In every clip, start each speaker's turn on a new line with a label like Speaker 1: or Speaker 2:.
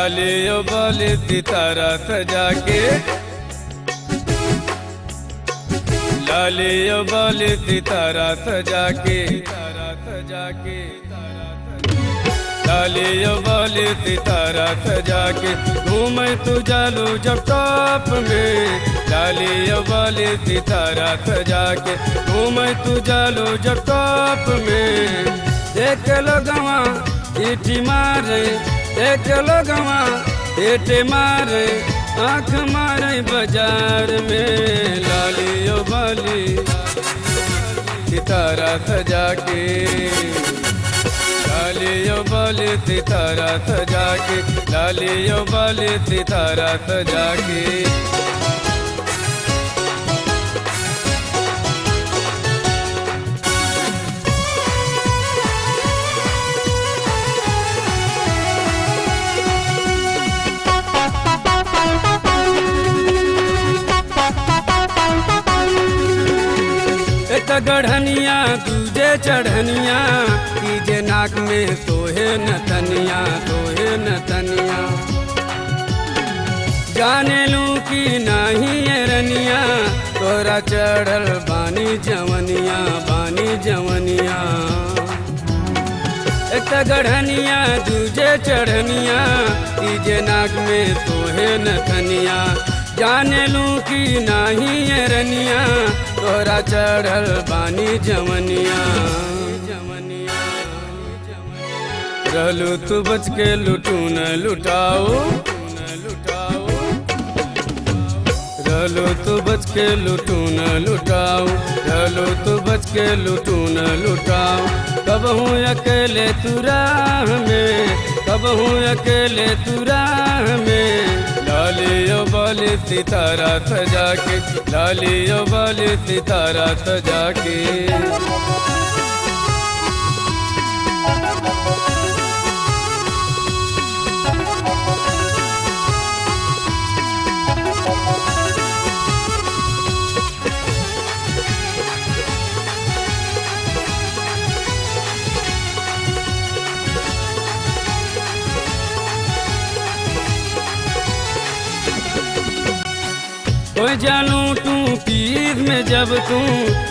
Speaker 1: लाली ओ बाली सितारा सजा के, लाली ओ बाली सितारा सजा के, लाली ओ बाली सितारा सजा के घूमे तू जालू जब टॉप में। लाली ओ बाली सितारा सजा के घूमे तू जालू जब टॉप में। देख लोगवा ईटी मारे, देख लोगवा ईटी मारे, आँख मारे बाजार में। लाली ओ बाली सितारा सजा के, लाली ओ बाली सितारा सजा के, लाली ओ बाली सितारा सजा के। एक गढ़निया दूजे चढ़निया, तीजे नाक में सोहे नतनिया, सोहे नतनिया। जाने लूं कि नहीं ये रनिया, तोरा चढ़ल बानी जवनिया, बानी जवनिया। एक गढ़निया दूजे चढ़निया, तीजे नाक में सोहे नतनिया। जाने लूं कि नहीं ये रनिया, तोरा चढ़ल बानी जवनिया। रहलू तू बच के लुटू न लुटाओ, रहलू तू बच के लुटू न लुटाओ, रहलू तू बच के लुटू न लुटाओ। कब हूँ अकेले तू राह में, कब हूँ अकेले तू राह में। लाली ओ बाली सितारा सजा के, लाली ओ बाली सितारा सजा के। ओ जानू तू पीर में जब तू,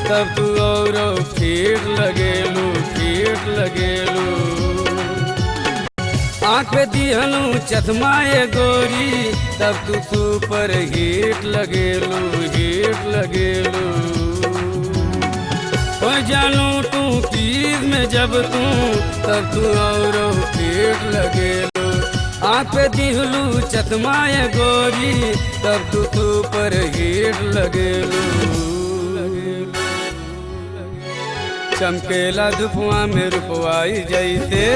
Speaker 1: तब तू और फीट लगेलू, फीट लगेलू। आँख पे दिहलू चश्मा ये गोरी, तब तू सुपर हीट लगेलू, हीट लगेलू। ओ जानू तू पीर में जब तू, तब तू और फीट लगेलू। आँख पे दिहलू चश्मा ये गोरी, तब तू सुपर हीट लगेलू। चमकेला धुपवा में रुपवाई जैसे,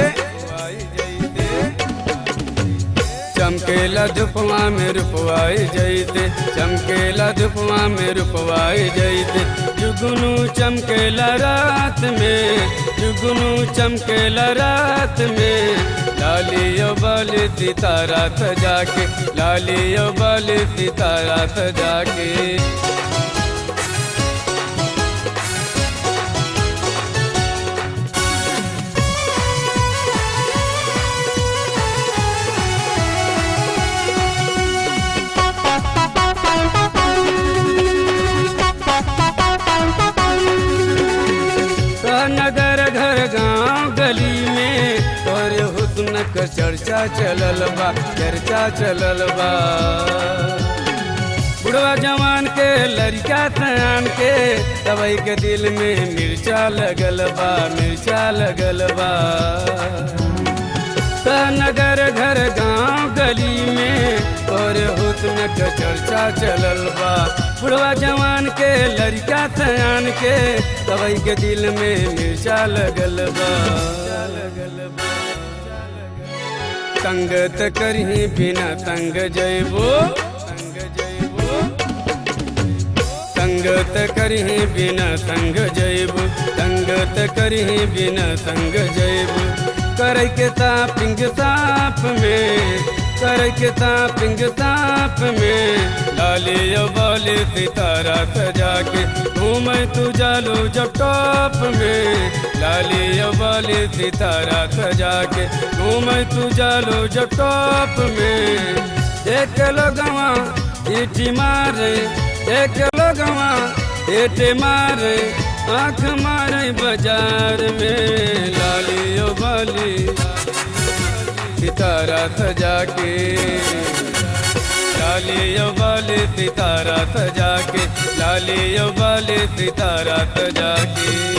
Speaker 1: चमकेला धुपवा में रुपवाई जैसे, चमकेला धुपवा में रुपवाई जैसे। जुगनू चमकेला रात में, जुगनू चमकेला रात में। लाली ओ बाली सितारा सजा के, लाली ओ बाली सितारा सजा के। नगर घर गांव गली में तोरे हुस्न का चर्चा चलल बा, चर्चा चलल बा। बुढ़वा जवान के लड़का सयान के, दवाई के दिल में मिर्चा लगल बा, मिर्चा लगल बा। नगर घर गांव गली में तोरे हुस्न का चर्चा चलल बा। बुढ़वा जवान के लड़का सयान के, दवाई के दिल में मिर्चा लगल बा। संगत करही बिना तंग जैबो, संगत करही बिना तंग जैबो, संगत करही बिना तंग जैबो। करे के तापिंग ताप में, करे के तापिंग ताप में। लाली ओ बाली सितारा सजा के घूमे तू जालू जब टॉप में। लाली वाली सितारा सजा के घूमे तू जालू जब टॉप में। देख लगवा ईटी मारे, देख लगवा ईटे मारे, आँख मारे बाजार में। लाली वाली सितारा सजा के, लाली वाली सितारा सजा के, लाली वाली सितारा सजा के।